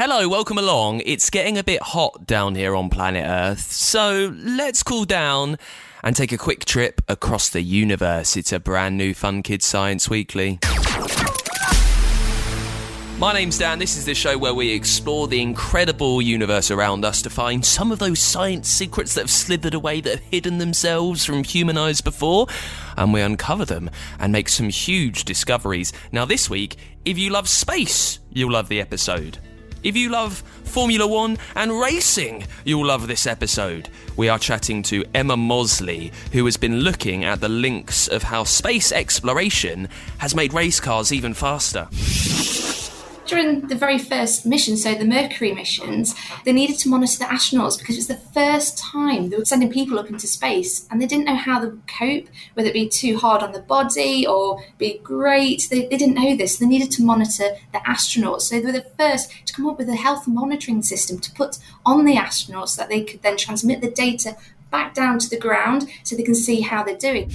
Hello, welcome along. It's getting a bit hot down here on planet Earth, so let's cool down and take a quick trip across the universe. It's a brand new Fun Kids Science Weekly. My name's Dan. This is the show where we explore the incredible universe around us to find some of those science secrets that have slithered away, that have hidden themselves from human eyes before, and we uncover them and make some huge discoveries. Now this week, if you love space, you'll love the episode. If you love Formula One and racing, you'll love this episode. We are chatting to Emma Mosley, who has been looking at the links of how space exploration has made race cars even faster. During the very first mission, so the Mercury missions, they needed to monitor the astronauts because it was the first time they were sending people up into space and they didn't know how they would cope, whether it be too hard on the body or be great. They didn't know this. They needed to monitor the astronauts. So they were the first to come up with a health monitoring system to put on the astronauts so that they could then transmit the data back down to the ground so they can see how they're doing.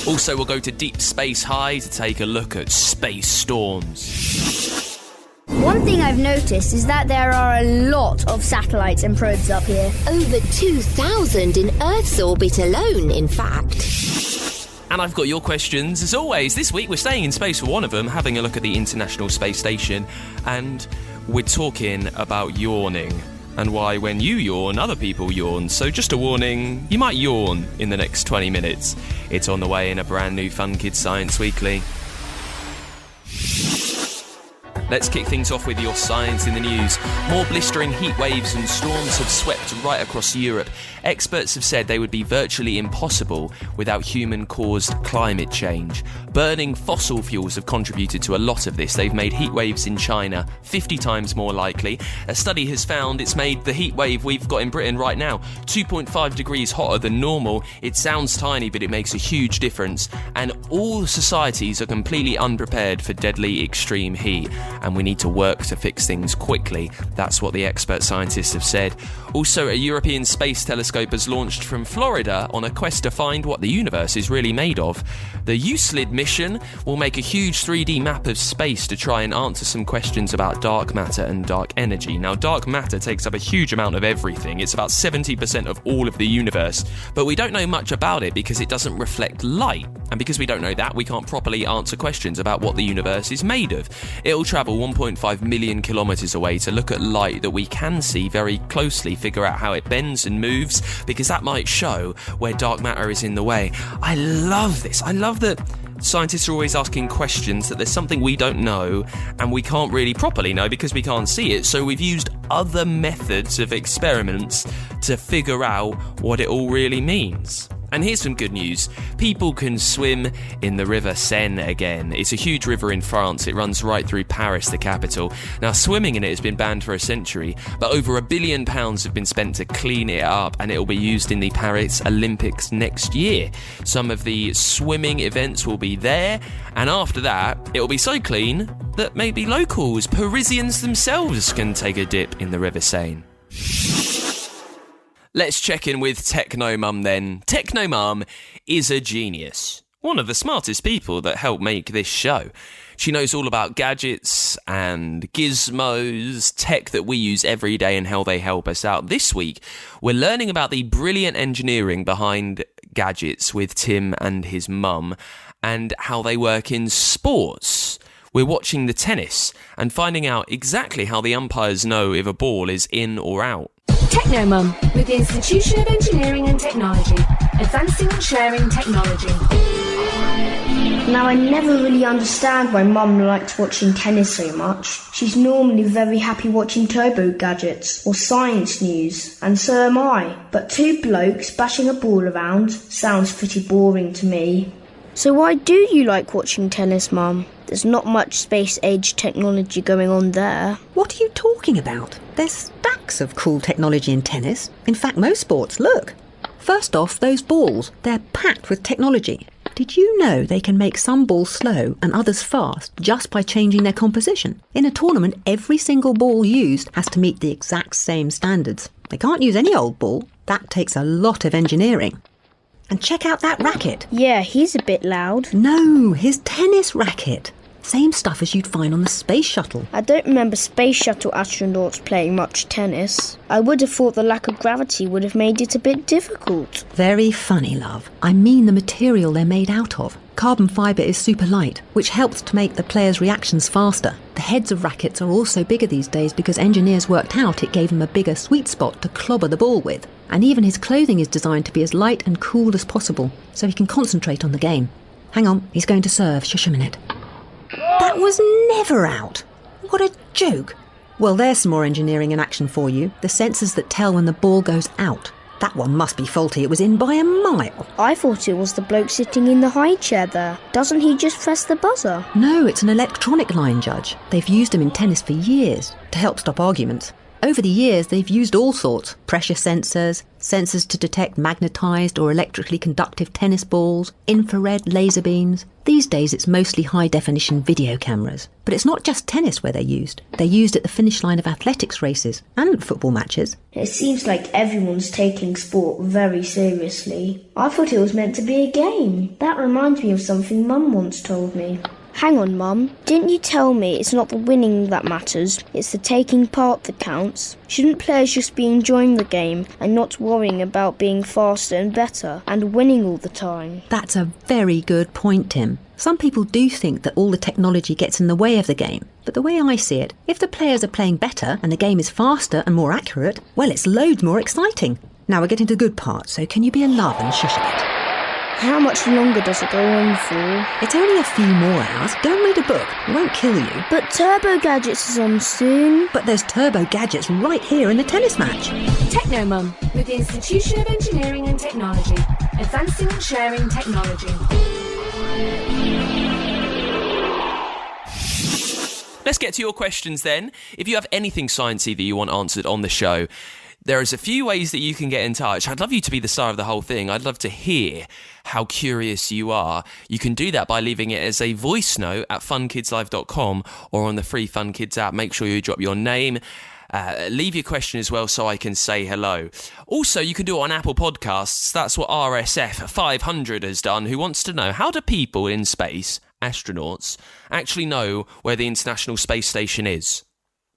Also, we'll go to Deep Space High to take a look at space storms. One thing I've noticed is that there are a lot of satellites and probes up here. Over 2,000 in Earth's orbit alone, in fact. And I've got your questions, as always. This week we're staying in space for one of them, having a look at the International Space Station, and we're talking about yawning and why when you yawn, other people yawn. So just a warning, you might yawn in the next 20 minutes. It's on the way in a brand new Fun Kids Science Weekly. Let's kick things off with your science in the news. More blistering heat waves and storms have swept right across Europe. Experts have said they would be virtually impossible without human-caused climate change. Burning fossil fuels have contributed to a lot of this. They've made heat waves in China 50 times more likely. A study has found it's made the heat wave we've got in Britain right now 2.5 degrees hotter than normal. It sounds tiny, but it makes a huge difference. And all societies are completely unprepared for deadly extreme heat. And we need to work to fix things quickly. That's what the expert scientists have said. Also, a European space telescope has launched from Florida on a quest to find what the universe is really made of. The Euclid mission will make a huge 3D map of space to try and answer some questions about dark matter and dark energy. Now, dark matter takes up a huge amount of everything. It's about 70% of all of the universe. But we don't know much about it because it doesn't reflect light. And because we don't know that, we can't properly answer questions about what the universe is made of. It'll travel 1.5 million kilometres away to look at light that we can see very closely, figure out how it bends and moves, because that might show where dark matter is in the way. I love this. I love that scientists are always asking questions, that there's something we don't know and we can't really properly know because we can't see it. So we've used other methods of experiments to figure out what it all really means. And here's some good news. People can swim in the river Seine again. It's a huge river in France. It runs right through Paris, the capital. Now, swimming in it has been banned for a century, but over £1 billion have been spent to clean it up, and it will be used in the Paris Olympics next year. Some of the swimming events will be there, and after that, it will be so clean that maybe locals, Parisians themselves, can take a dip in the river Seine. Let's check in with Technomum then. Technomum is a genius. One of the smartest people that help make this show. She knows all about gadgets and gizmos, tech that we use every day and how they help us out. This week, we're learning about the brilliant engineering behind gadgets with Tim and his mum and how they work in sports. We're watching the tennis and finding out exactly how the umpires know if a ball is in or out. Technomum, with the Institution of Engineering and Technology, advancing and sharing technology. Now, I never really understand why Mum likes watching tennis so much. She's normally very happy watching turbo gadgets or science news, and so am I. But two blokes bashing a ball around sounds pretty boring to me. So why do you like watching tennis, Mum? There's not much space-age technology going on there. What are you talking about? There's stacks of cool technology in tennis. In fact, most sports. Look. First off, those balls. They're packed with technology. Did you know they can make some balls slow and others fast just by changing their composition? In a tournament, every single ball used has to meet the exact same standards. They can't use any old ball. That takes a lot of engineering. And check out that racket. Yeah, he's a bit loud. No, his tennis racket. Same stuff as you'd find on the space shuttle. I don't remember space shuttle astronauts playing much tennis. I would have thought the lack of gravity would have made it a bit difficult. Very funny, love. I mean the material they're made out of. Carbon fibre is super light, which helps to make the players' reactions faster. The heads of rackets are also bigger these days because engineers worked out it gave them a bigger sweet spot to clobber the ball with. And even his clothing is designed to be as light and cool as possible, so he can concentrate on the game. Hang on, he's going to serve. Shush a minute. That was never out. What a joke. Well, there's some more engineering in action for you. The sensors that tell when the ball goes out. That one must be faulty. It was in by a mile. I thought it was the bloke sitting in the high chair there. Doesn't he just press the buzzer? No, it's an electronic line judge. They've used them in tennis for years to help stop arguments. Over the years, they've used all sorts. Pressure sensors, sensors to detect magnetised or electrically conductive tennis balls, infrared laser beams. These days, it's mostly high-definition video cameras. But it's not just tennis where they're used. They're used at the finish line of athletics races and football matches. It seems like everyone's taking sport very seriously. I thought it was meant to be a game. That reminds me of something Mum once told me. Hang on, Mum. Didn't you tell me it's not the winning that matters, it's the taking part that counts? Shouldn't players just be enjoying the game and not worrying about being faster and better and winning all the time? That's a very good point, Tim. Some people do think that all the technology gets in the way of the game. But the way I see it, if the players are playing better and the game is faster and more accurate, well, it's loads more exciting. Now we're getting to the good part, so can you be a love and shush a bit? How much longer does it go on for? It's only a few more hours. Go and read a book. It won't kill you. But Turbo Gadgets is on soon. But there's Turbo Gadgets right here in the tennis match. Technomum, with the Institution of Engineering and Technology, advancing and sharing technology. Let's get to your questions then. If you have anything sciencey that you want answered on the show, there is a few ways that you can get in touch. I'd love you to be the star of the whole thing. I'd love to hear how curious you are. You can do that by leaving it as a voice note at funkidslive.com or on the free Fun Kids app. Make sure you drop your name. Leave your question as well so I can say hello. Also, you can do it on Apple Podcasts. That's what RSF 500 has done, who wants to know, how do people in space, astronauts, actually know where the International Space Station is?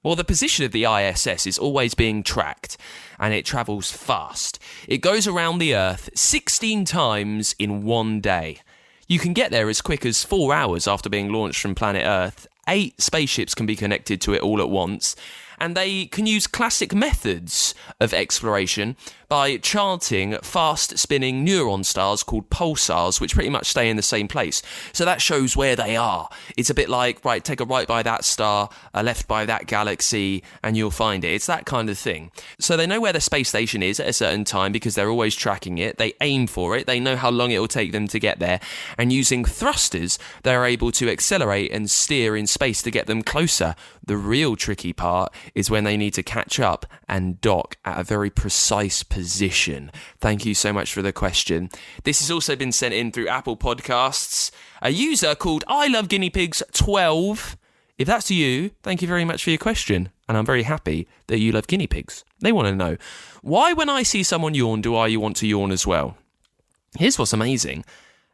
Well, the position of the ISS is always being tracked, and it travels fast. It goes around the Earth 16 times in one day. You can get there as quick as 4 hours after being launched from planet Earth. 8 spaceships can be connected to it all at once, and they can use classic methods of exploration by charting fast-spinning neuron stars called pulsars, which pretty much stay in the same place. So that shows where they are. It's a bit like, right, take a right by that star, a left by that galaxy, and you'll find it. It's that kind of thing. So they know where the space station is at a certain time because they're always tracking it. They aim for it. They know how long it will take them to get there. And using thrusters, they're able to accelerate and steer in space to get them closer. The real tricky part is when they need to catch up and dock at a very precise position. Thank you so much for the question. This has also been sent in through Apple Podcasts. A user called I Love Guinea Pigs 12. If that's you, thank you very much for your question. And I'm very happy that you love guinea pigs. They want to know, why when I see someone yawn, do I want to yawn as well? Here's what's amazing.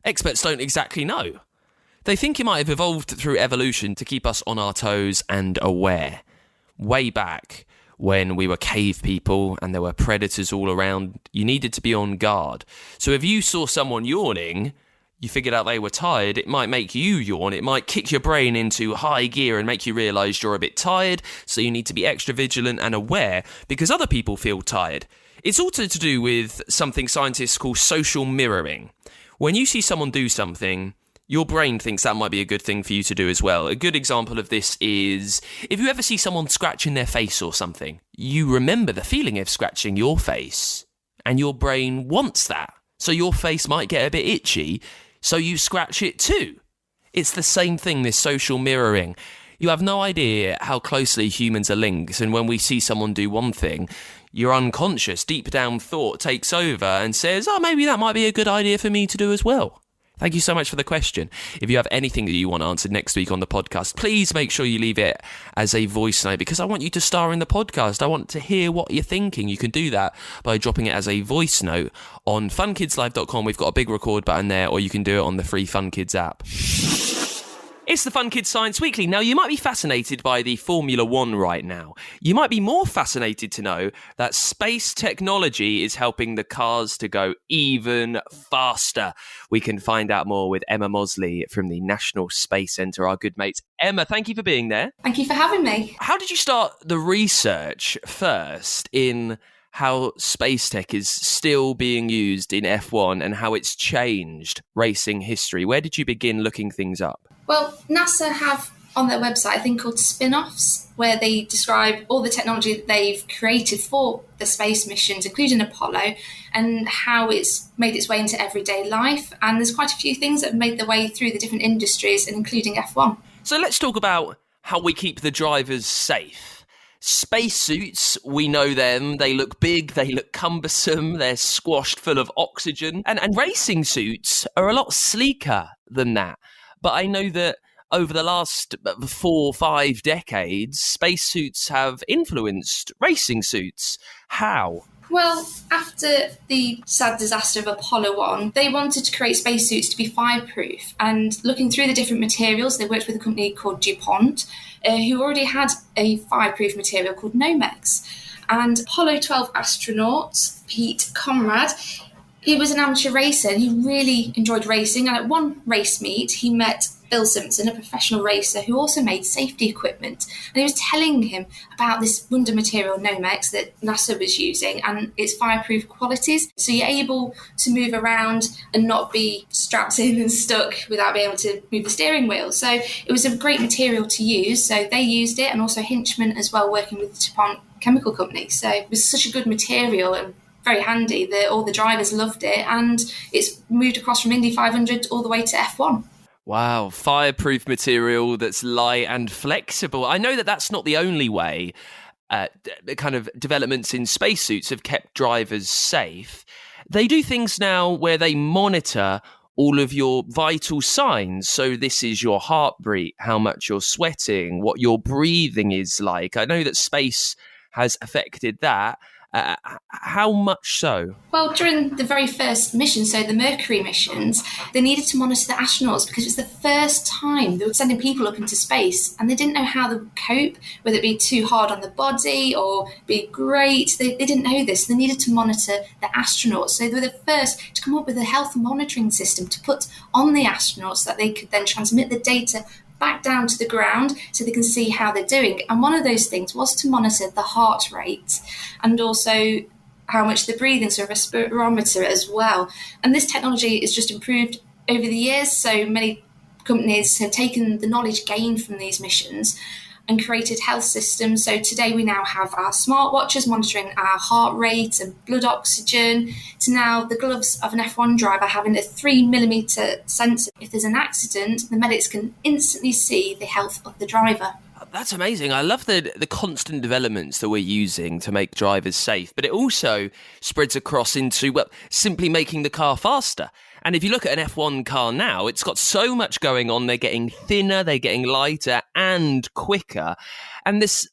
Experts don't exactly know. They think it might have evolved through evolution to keep us on our toes and aware. Way back, when we were cave people and there were predators all around, you needed to be on guard. So if you saw someone yawning, you figured out they were tired, it might make you yawn, it might kick your brain into high gear and make you realise you're a bit tired, so you need to be extra vigilant and aware because other people feel tired. It's also to do with something scientists call social mirroring. When you see someone do something, your brain thinks that might be a good thing for you to do as well. A good example of this is if you ever see someone scratching their face or something, you remember the feeling of scratching your face, and your brain wants that. So your face might get a bit itchy, so you scratch it too. It's the same thing, this social mirroring. You have no idea how closely humans are linked, and when we see someone do one thing, your unconscious, deep down thought takes over and says, oh, maybe that might be a good idea for me to do as well. Thank you so much for the question. If you have anything that you want answered next week on the podcast, please make sure you leave it as a voice note because I want you to star in the podcast. I want to hear what you're thinking. You can do that by dropping it as a voice note on funkidslive.com. We've got a big record button there, or you can do it on the free Fun Kids app. It's the Fun Kids Science Weekly. Now, you might be fascinated by the Formula One right now. You might be more fascinated to know that space technology is helping the cars to go even faster. We can find out more with Emma Mosley from the National Space Centre, our good mates. Emma, thank you for being there. Thank you for having me. How did you start the research first in how space tech is still being used in F1 and how it's changed racing history? Where did you begin looking things up? Well, NASA have on their website a thing called spin-offs, where they describe all the technology that they've created for the space missions, including Apollo, and how it's made its way into everyday life. And there's quite a few things that have made their way through the different industries, and including F1. So let's talk about how we keep the drivers safe. Spacesuits, we know them. They look big, they look cumbersome, they're squashed full of oxygen. And racing suits are a lot sleeker than that. But I know that over the last 4 or 5 decades, spacesuits have influenced racing suits. How? Well, after the sad disaster of Apollo 1, they wanted to create spacesuits to be fireproof. And looking through the different materials, they worked with a company called DuPont, who already had a fireproof material called Nomex. And Apollo 12 astronaut Pete Conrad, he was an amateur racer and he really enjoyed racing. And at one race meet, he met Bill Simpson, a professional racer who also made safety equipment. And he was telling him about this wonder material Nomex that NASA was using and its fireproof qualities. So you're able to move around and not be strapped in and stuck without being able to move the steering wheel. So it was a great material to use. So they used it, and also Hinchman as well, working with the DuPont chemical company. So it was such a good material and very handy that all the drivers loved it, and it's moved across from Indy 500 all the way to F1. Wow, fireproof material that's light and flexible. I know that that's not the only way kind of developments in spacesuits have kept drivers safe. They do things now where they monitor all of your vital signs. So this is your heartbeat, how much you're sweating, what your breathing is like. I know that space has affected that. How much so? Well, during the very first mission, so the Mercury missions, they needed to monitor the astronauts because it was the first time they were sending people up into space, and they didn't know how they would cope, whether it be too hard on the body or be great. They didn't know this. They needed to monitor the astronauts. So they were the first to come up with a health monitoring system to put on the astronauts so that they could then transmit the data back down to the ground so they can see how they're doing. And one of those things was to monitor the heart rate and also how much they're breathing, so a respirometer as well. And this technology is just improved over the years. So many companies have taken the knowledge gained from these missions and created health systems. So today we now have our smartwatches monitoring our heart rate and blood oxygen, to now the gloves of an F1 driver having a 3mm sensor. If there's an accident, the medics can instantly see the health of the driver. That's amazing. I love the constant developments that we're using to make drivers safe, but it also spreads across into, well, simply making the car faster. And if you look at an F1 car now, it's got so much going on. They're getting thinner, they're getting lighter and quicker. And this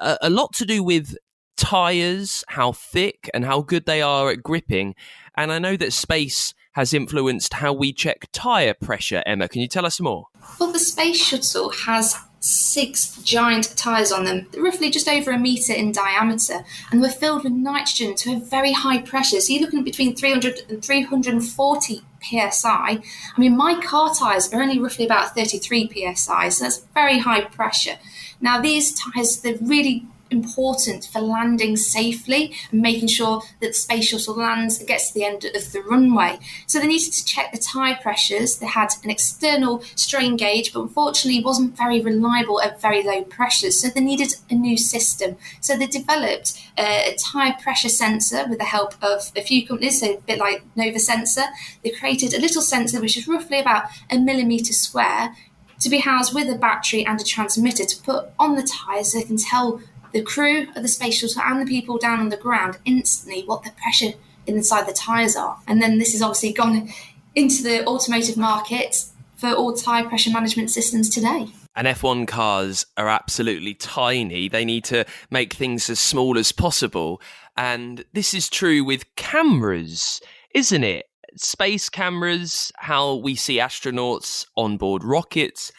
a lot to do with tyres, how thick and how good they are at gripping. And I know that space has influenced how we check tyre pressure. Emma, can you tell us more? Well, the space shuttle has 6 giant tyres on them, roughly just over 1 metre in diameter, and were filled with nitrogen to a very high pressure. So you're looking between 300 and 340 psi. I mean, my car tyres are only roughly about 33 psi, so that's very high pressure. Now, these tyres, they're really important for landing safely and making sure that the space shuttle lands and gets to the end of the runway. So they needed to check the tyre pressures. They had an external strain gauge, but unfortunately wasn't very reliable at very low pressures. So they needed a new system. So they developed a tyre pressure sensor with the help of a few companies, so a bit like Nova Sensor. They created a little sensor which is roughly about 1 millimetre square to be housed with a battery and a transmitter to put on the tyres so they can tell the crew of the space shuttle and the people down on the ground instantly what the pressure inside the tyres are. And then this has obviously gone into the automotive market for all tyre pressure management systems today. And F1 cars are absolutely tiny. They need to make things as small as possible. And this is true with cameras, isn't it? Space cameras, how we see astronauts on board rockets.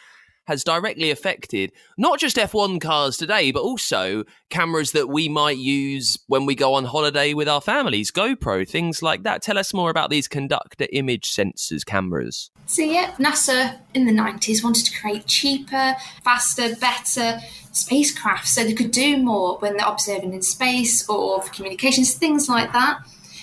has directly affected not just F1 cars today, but also cameras that we might use when we go on holiday with our families, GoPro, things like that. Tell us more about these conductor image sensors cameras. So yeah, NASA in the 90s wanted to create cheaper, faster, better spacecraft so they could do more when they're observing in space or for communications, things like that.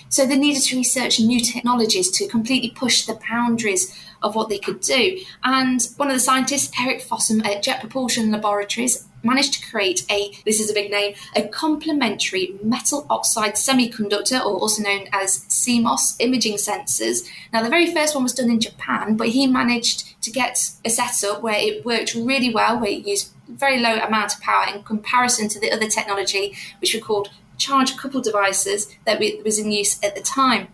So they needed to research new technologies to completely push the boundaries of what they could do. And one of the scientists, Eric Fossum at Jet Propulsion Laboratories, managed to create this is a big name, a complementary metal oxide semiconductor, or also known as CMOS imaging sensors. Now, the very first one was done in Japan, but he managed to get a setup where it worked really well, where it used very low amount of power in comparison to the other technology, which were called charge-coupled devices that was in use at the time.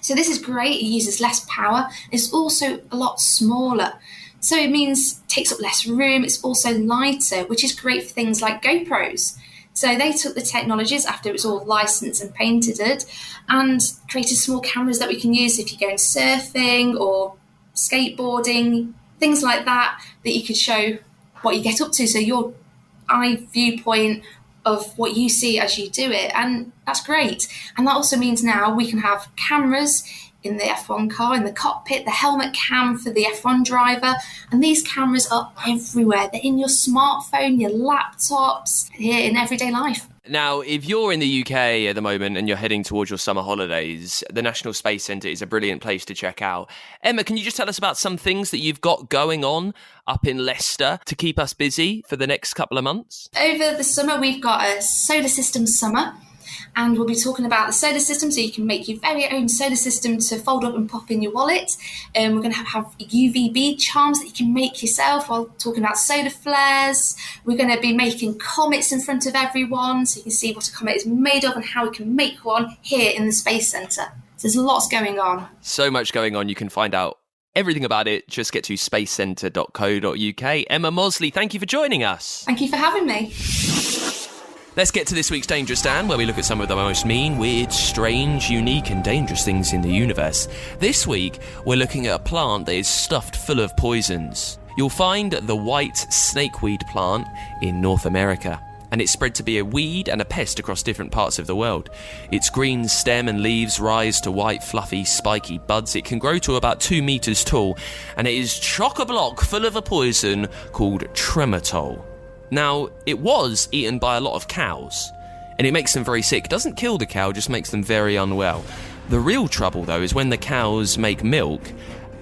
So this is great. It uses less power. It's also a lot smaller. So it means it takes up less room. It's also lighter, which is great for things like GoPros. So they took the technologies after it was all licensed and patented and created small cameras that we can use if you're going surfing or skateboarding, things like that you could show what you get up to. So your eye viewpoint of what you see as you do it, and that's great. And that also means now we can have cameras in the F1 car, in the cockpit, the helmet cam for the F1 driver, and these cameras are everywhere. They're in your smartphone, your laptops, here in everyday life. Now, if you're in the UK at the moment and you're heading towards your summer holidays, the National Space Centre is a brilliant place to check out. Emma, can you just tell us about some things that you've got going on up in Leicester to keep us busy for the next couple of months? Over the summer, we've got a solar system summer, and we'll be talking about the solar system, so you can make your very own solar system to fold up and pop in your wallet. We're going to have UVB charms that you can make yourself while talking about solar flares. We're going to be making comets in front of everyone, so you can see what a comet is made of and how we can make one here in the Space Centre. So there's lots going on. So much going on. You can find out everything about it. Just get to spacecentre.co.uk. Emma Mosley, thank you for joining us. Thank you for having me. Let's get to this week's Dangerous Stand, where we look at some of the most mean, weird, strange, unique and dangerous things in the universe. This week, we're looking at a plant that is stuffed full of poisons. You'll find the white snakeweed plant in North America, and it's spread to be a weed and a pest across different parts of the world. Its green stem and leaves rise to white, fluffy, spiky buds. It can grow to about 2 meters tall, and it is chock-a-block full of a poison called trematol. Now, it was eaten by a lot of cows, and it makes them very sick. It doesn't kill the cow, just makes them very unwell. The real trouble, though, is when the cows make milk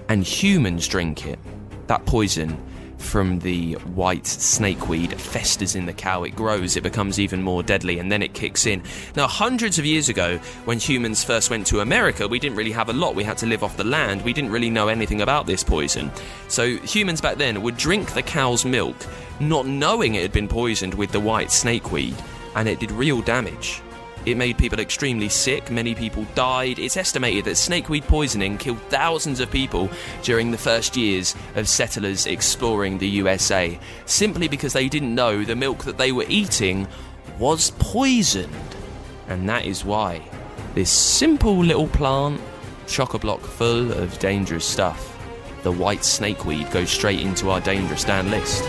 and humans drink it. That poison from the white snakeweed festers in the cow. It grows, it becomes even more deadly, and then it kicks in. Now, hundreds of years ago, when humans first went to America, we didn't really have a lot. We had to live off the land. We didn't really know anything about this poison. So humans back then would drink the cow's milk, not knowing it had been poisoned with the white snakeweed, and it did real damage. It made people extremely sick. Many people died. It's estimated that snakeweed poisoning killed thousands of people during the first years of settlers exploring the USA, simply because they didn't know the milk that they were eating was poisoned. And that is why this simple little plant, chock-a-block full of dangerous stuff, the white snakeweed, goes straight into our Dangerous Dan list.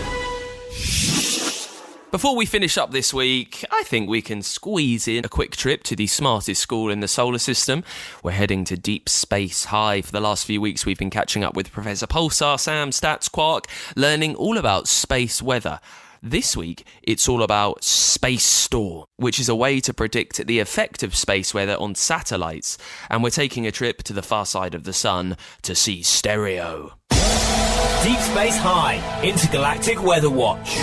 Before we finish up this week, I think we can squeeze in a quick trip to the smartest school in the solar system. We're heading to Deep Space High. For the last few weeks, we've been catching up with Professor Pulsar, Sam, Stats, Quark, learning all about space weather. This week, it's all about Space Store, which is a way to predict the effect of space weather on satellites. And we're taking a trip to the far side of the sun to see stereo. Deep Space High, Intergalactic Weather Watch.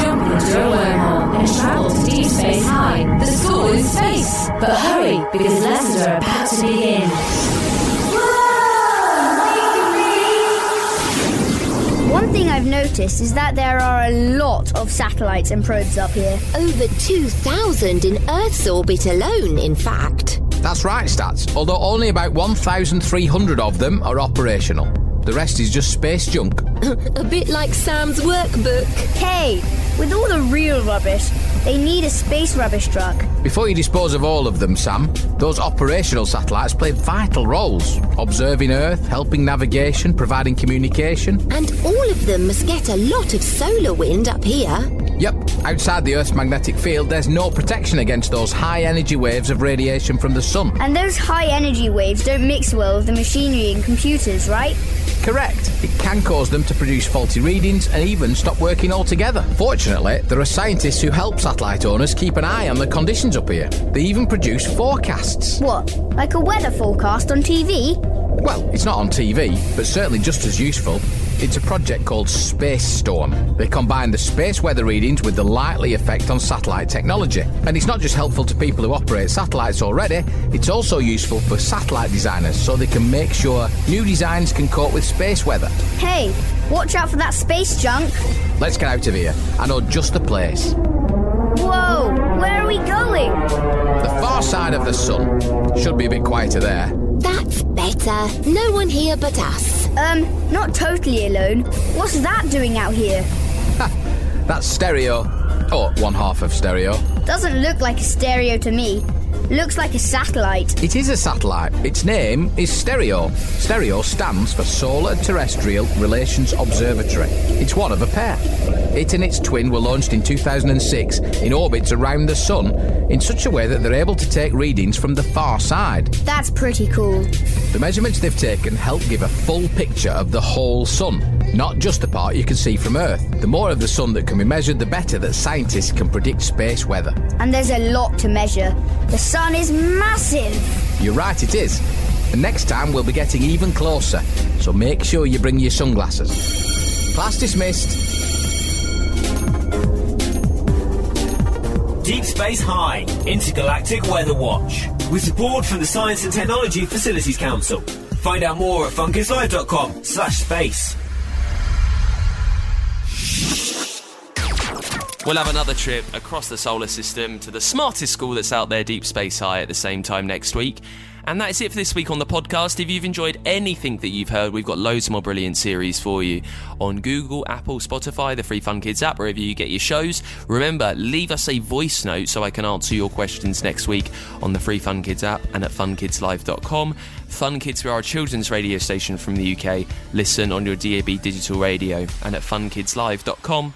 Jump into a wormhole and travel to Deep Space High, the school in space. But hurry, because lessons are about to begin. One thing I've noticed is that there are a lot of satellites and probes up here. Over 2,000 in Earth's orbit alone, in fact. That's right, Stats, although only about 1,300 of them are operational. The rest is just space junk. A bit like Sam's workbook. Hey, with all the real rubbish, they need a space rubbish truck. Before you dispose of all of them, Sam, those operational satellites play vital roles. Observing Earth, helping navigation, providing communication. And all of them must get a lot of solar wind up here. Yep, outside the Earth's magnetic field, there's no protection against those high-energy waves of radiation from the sun. And those high-energy waves don't mix well with the machinery and computers, right? Correct. It can cause them to produce faulty readings and even stop working altogether. Fortunately, there are scientists who help satellite owners keep an eye on the conditions up here. They even produce forecasts. What, like a weather forecast on TV? Well, it's not on TV, but certainly just as useful. It's a project called Space Storm. They combine the space weather readings with the lightly effect on satellite technology. And it's not just helpful to people who operate satellites already, it's also useful for satellite designers so they can make sure new designs can cope with space weather. Hey, watch out for that space junk. Let's get out of here. I know just the place. Whoa, where are we going? The far side of the sun. Should be a bit quieter there. That's better. No one here but us. Not totally alone. What's that doing out here? That's stereo. Or one half of stereo. Doesn't look like a stereo to me. Looks like a satellite. It is a satellite. Its name is Stereo. Stereo stands for Solar Terrestrial Relations Observatory. It's one of a pair. It and its twin were launched in 2006 in orbits around the sun in such a way that they're able to take readings from the far side. That's pretty cool. The measurements they've taken help give a full picture of the whole sun, not just the part you can see from Earth. The more of the sun that can be measured, the better that scientists can predict space weather. And there's a lot to measure. The sun is massive. You're right, it is. And next time we'll be getting even closer, so make sure you bring your sunglasses. Class dismissed. Deep Space High, Intergalactic Weather Watch. With support from the Science and Technology Facilities Council. Find out more at funkidslive.com/space. We'll have another trip across the solar system to the smartest school that's out there, Deep Space High, at the same time next week. And that's it for this week on the podcast. If you've enjoyed anything that you've heard, we've got loads more brilliant series for you on Google, Apple, Spotify, the Free Fun Kids app, wherever you get your shows. Remember, leave us a voice note so I can answer your questions next week on the Free Fun Kids app and at funkidslive.com. Fun Kids, we are a children's radio station from the UK. Listen on your DAB digital radio and at funkidslive.com.